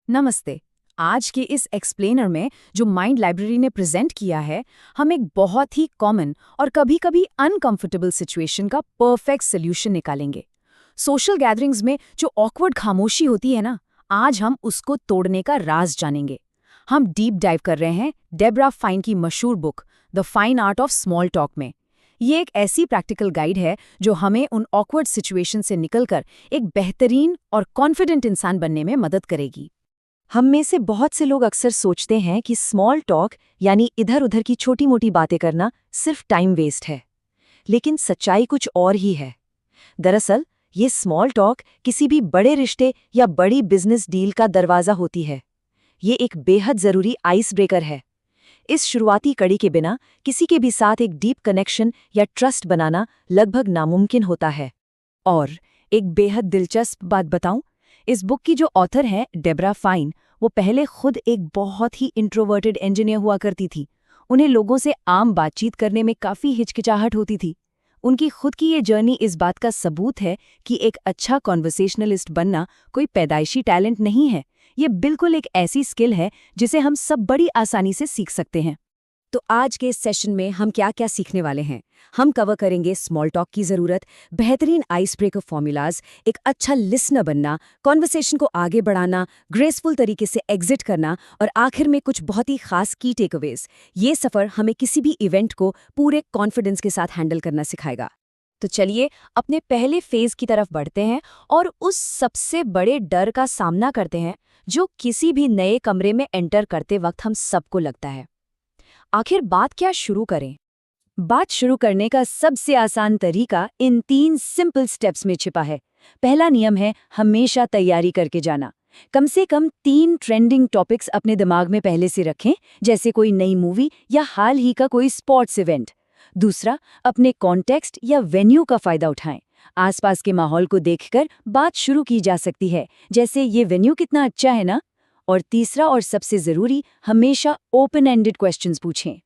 नमस्ते। आज के इस एक्सप्लेनर में जो माइंड लाइब्रेरी ने प्रेजेंट किया है, हम एक बहुत ही कॉमन और कभी-कभी अनकंफर्टेबल सिचुएशन का परफेक्ट सोल्यूशन निकालेंगे। सोशल गैदरिंग्स में जो ऑकवर्ड खामोशी होती है ना, आज हम उसको तोड़ने का राज जानेंगे। हम डीप डाइव कर रहे हैं डेब्रा फाइन की मशहूर book the fine art of small talk में। ये एक ऐसी प्रैक्टिकल गाइड है जो हमें उन ऑकवर्ड सिचुएशन से निकलकर एक बेहतरीन और कॉन्फिडेंट इंसान बनने में मदद करेगी। हम में से बहुत से लोग अक्सर सोचते हैं कि स्मॉल टॉक यानी इधर उधर की छोटी मोटी बातें करना सिर्फ टाइम वेस्ट है, लेकिन सच्चाई कुछ और ही है। दरअसल ये स्मॉल टॉक किसी भी बड़े रिश्ते या बड़ी बिजनेस डील का दरवाज़ा होती है। ये एक बेहद ज़रूरी आइस ब्रेकर है। इस शुरुआती कड़ी के बिना किसी के भी साथ एक डीप कनेक्शन या ट्रस्ट बनाना लगभग नामुमकिन होता है। और एक बेहद दिलचस्प बात बताऊं, इस बुक की जो ऑथर है डेब्रा फाइन, वो पहले खुद एक बहुत ही इंट्रोवर्टेड इंजीनियर हुआ करती थी। उन्हें लोगों से आम बातचीत करने में काफ़ी हिचकिचाहट होती थी। उनकी खुद की ये जर्नी इस बात का सबूत है कि एक अच्छा कॉन्वर्सेशनलिस्ट बनना कोई पैदाइशी टैलेंट नहीं है। ये बिल्कुल एक ऐसी स्किल है जिसे हम सब बड़ी आसानी से सीख सकते हैं। तो आज के इस सेशन में हम क्या क्या सीखने वाले हैं? हम कवर करेंगे स्मॉल टॉक की ज़रूरत, बेहतरीन आइस ब्रेकर फॉर्मूलाज, एक अच्छा लिसनर बनना, कॉन्वर्सेशन को आगे बढ़ाना, ग्रेसफुल तरीके से एग्जिट करना और आखिर में कुछ बहुत ही खास की टेकअवेज। ये सफ़र हमें किसी भी इवेंट को पूरे कॉन्फिडेंस के साथ हैंडल करना सिखाएगा। तो चलिए अपने पहले फेज की तरफ बढ़ते हैं और उस सबसे बड़े डर का सामना करते हैं जो किसी भी नए कमरे में एंटर करते वक्त हम सबको लगता है। आखिर बात क्या शुरू करें? बात शुरू करने का सबसे आसान तरीका इन 3 सिंपल स्टेप्स में छिपा है। पहला नियम है हमेशा तैयारी करके जाना। कम से कम 3 ट्रेंडिंग टॉपिक्स अपने दिमाग में पहले से रखें, जैसे कोई नई मूवी या हाल ही का कोई स्पोर्ट्स इवेंट। दूसरा, अपने कॉन्टेक्स्ट या वेन्यू का फायदा उठाएं। आसपास के माहौल को देखकर बात शुरू की जा सकती है, जैसे ये वेन्यू कितना अच्छा है ना। और तीसरा और सबसे ज़रूरी, हमेशा ओपन एंडेड क्वेश्चंस पूछें।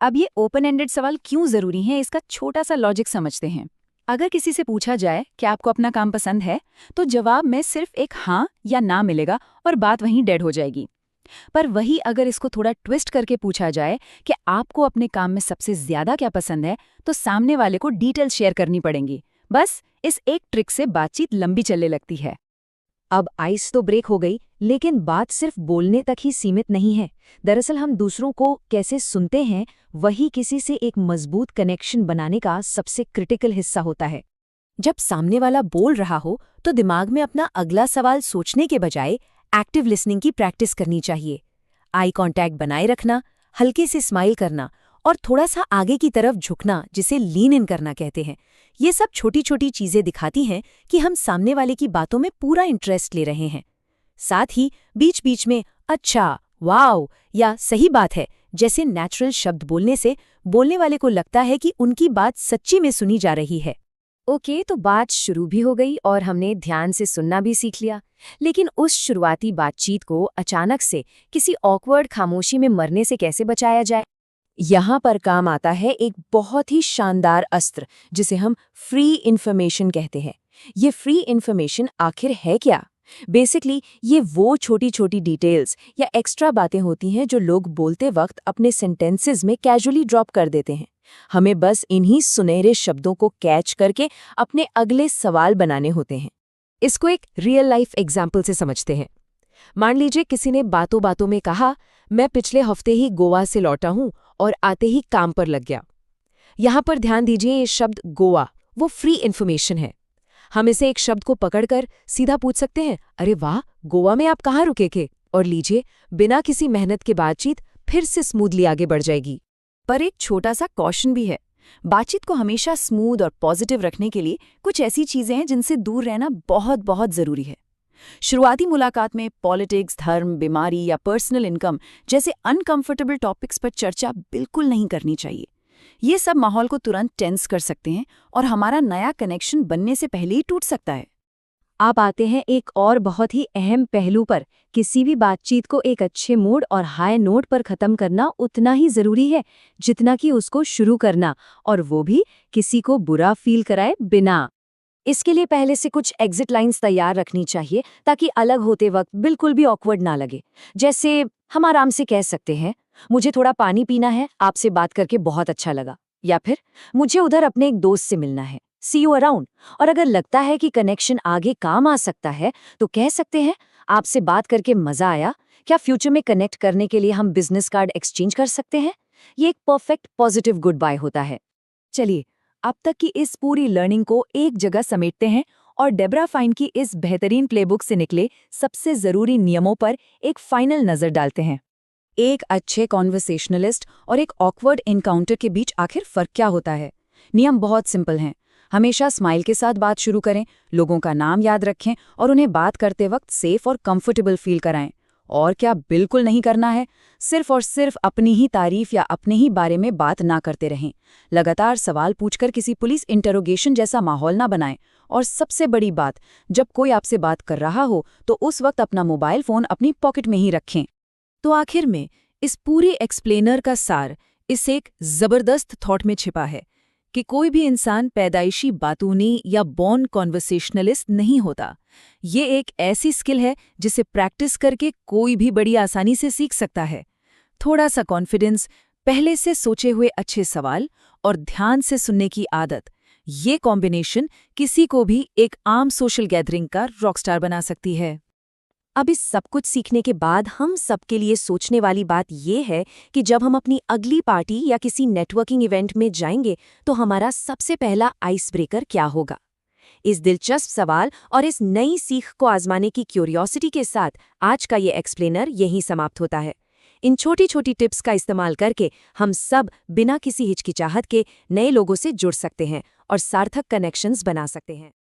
अब ये ओपन एंडेड सवाल क्यों ज़रूरी हैं, इसका छोटा सा लॉजिक समझते हैं। अगर किसी से पूछा जाए कि आपको अपना काम पसंद है, तो जवाब में सिर्फ एक हाँ या ना मिलेगा और बात वहीं डेड हो जाएगी। पर वही अगर इसको थोड़ा ट्विस्ट करके पूछा जाए कि आपको अपने काम में सबसे ज़्यादा क्या पसंद है, तो सामने वाले को डिटेल्स शेयर करनी पड़ेंगी। बस इस एक ट्रिक से बातचीत लंबी चलने लगती है। अब आइस तो ब्रेक हो गई, लेकिन बात सिर्फ बोलने तक ही सीमित नहीं है। दरअसल हम दूसरों को कैसे सुनते हैं, वही किसी से एक मजबूत कनेक्शन बनाने का सबसे क्रिटिकल हिस्सा होता है। जब सामने वाला बोल रहा हो तो दिमाग में अपना अगला सवाल सोचने के बजाय एक्टिव लिसनिंग की प्रैक्टिस करनी चाहिए। आई कांटेक्ट बनाए रखना, हल्के से स्माइल करना और थोड़ा सा आगे की तरफ झुकना, जिसे लीन इन करना कहते हैं। ये सब छोटी छोटी चीजें दिखाती हैं कि हम सामने वाले की बातों में पूरा इंटरेस्ट ले रहे हैं। साथ ही बीच बीच में अच्छा, वाओ या सही बात है जैसे नेचुरल शब्द बोलने से बोलने वाले को लगता है कि उनकी बात सच्ची में सुनी जा रही है। ओके, तो बात शुरू भी हो गई और हमने ध्यान से सुनना भी सीख लिया। लेकिन उस शुरुआती बातचीत को अचानक से किसी ऑकवर्ड खामोशी में मरने से कैसे बचाया जाए? यहाँ पर काम आता है एक बहुत ही शानदार अस्त्र, जिसे हम फ्री इन्फॉर्मेशन कहते हैं। ये फ्री इन्फॉर्मेशन आखिर है क्या? बेसिकली ये वो छोटी छोटी डिटेल्स या एक्स्ट्रा बातें होती हैं जो लोग बोलते वक्त अपने सेंटेंसेस में कैजुअली ड्रॉप कर देते हैं। हमें बस इन्हीं सुनहरे शब्दों को कैच करके अपने अगले सवाल बनाने होते हैं। इसको एक रियल लाइफ एग्जाम्पल से समझते हैं। मान लीजिए किसी ने बातों बातों में कहा, मैं पिछले हफ्ते ही गोवा से लौटा हूं और आते ही काम पर लग गया। यहाँ पर ध्यान दीजिए, ये शब्द गोवा वो फ्री इन्फॉर्मेशन है। हम इसे एक शब्द को पकड़कर सीधा पूछ सकते हैं, अरे वाह, गोवा में आप कहाँ रुके थे? और लीजिए, बिना किसी मेहनत के बातचीत फिर से स्मूथली आगे बढ़ जाएगी। पर एक छोटा सा कॉशन भी है। बातचीत को हमेशा स्मूथ और पॉजिटिव रखने के लिए कुछ ऐसी चीजें हैं जिनसे दूर रहना बहुत बहुत ज़रूरी है। शुरुआती मुलाकात में पॉलिटिक्स, धर्म, बीमारी या पर्सनल इनकम जैसे अनकंफर्टेबल टॉपिक्स पर चर्चा बिल्कुल नहीं करनी चाहिए। ये सब माहौल को तुरंत टेंस कर सकते हैं और हमारा नया कनेक्शन बनने से पहले ही टूट सकता है। आप आते हैं एक और बहुत ही अहम पहलू पर। किसी भी बातचीत को एक अच्छे मूड और हाई नोट पर खत्म करना उतना ही जरूरी है जितना कि उसको शुरू करना, और वो भी किसी को बुरा फील कराए बिना। इसके लिए पहले से कुछ एग्जिट लाइंस तैयार रखनी चाहिए ताकि अलग होते वक्त बिल्कुल भी ऑकवर्ड ना लगे। जैसे हम आराम से कह सकते हैं, मुझे थोड़ा पानी पीना है, आपसे बात करके बहुत अच्छा लगा। या फिर मुझे उधर अपने एक दोस्त से मिलना है, सी यू अराउंड। और अगर लगता है कि कनेक्शन आगे काम आ सकता है तो कह सकते हैं, आपसे बात करके मजा आया, क्या फ्यूचर में कनेक्ट करने के लिए हम बिजनेस कार्ड एक्सचेंज कर सकते हैं। ये एक परफेक्ट पॉजिटिव गुड बाय होता है। चलिए, अब तक की इस पूरी लर्निंग को एक जगह समेटते हैं और डेब्रा फाइन की इस बेहतरीन प्लेबुक से निकले सबसे जरूरी नियमों पर एक फाइनल नजर डालते हैं। एक अच्छे कॉन्वर्सेशनलिस्ट और एक ऑकवर्ड एनकाउंटर के बीच आखिर फर्क क्या होता है? नियम बहुत सिंपल हैं। हमेशा स्माइल के साथ बात शुरू करें, लोगों का नाम याद रखें और उन्हें बात करते वक्त सेफ और कंफर्टेबल फील कराएं। और क्या बिल्कुल नहीं करना है? सिर्फ और सिर्फ अपनी ही तारीफ या अपने ही बारे में बात ना करते रहें। लगातार सवाल पूछकर किसी पुलिस इंटरोगेशन जैसा माहौल ना बनाएं। और सबसे बड़ी बात, जब कोई आपसे बात कर रहा हो तो उस वक्त अपना मोबाइल फोन अपनी पॉकेट में ही रखें। तो आखिर में इस पूरे एक्सप्लेनर का सार इस एक जबरदस्त थॉट में छिपा है कि कोई भी इंसान पैदाइशी बातूनी या बॉर्न कॉन्वर्सेशनलिस्ट नहीं होता। ये एक ऐसी स्किल है जिसे प्रैक्टिस करके कोई भी बड़ी आसानी से सीख सकता है। थोड़ा सा कॉन्फिडेंस, पहले से सोचे हुए अच्छे सवाल और ध्यान से सुनने की आदत, ये कॉम्बिनेशन किसी को भी एक आम सोशल गैदरिंग का रॉकस्टार बना सकती है। अब इस सब कुछ सीखने के बाद हम सबके लिए सोचने वाली बात यह है कि जब हम अपनी अगली पार्टी या किसी नेटवर्किंग इवेंट में जाएंगे तो हमारा सबसे पहला आइस ब्रेकर क्या होगा। इस दिलचस्प सवाल और इस नई सीख को आजमाने की क्यूरियोसिटी के साथ आज का ये एक्सप्लेनर यहीं समाप्त होता है। इन छोटी छोटी टिप्स का इस्तेमाल करके हम सब बिना किसी हिचकिचाहट के नए लोगों से जुड़ सकते हैं और सार्थक कनेक्शंस बना सकते हैं।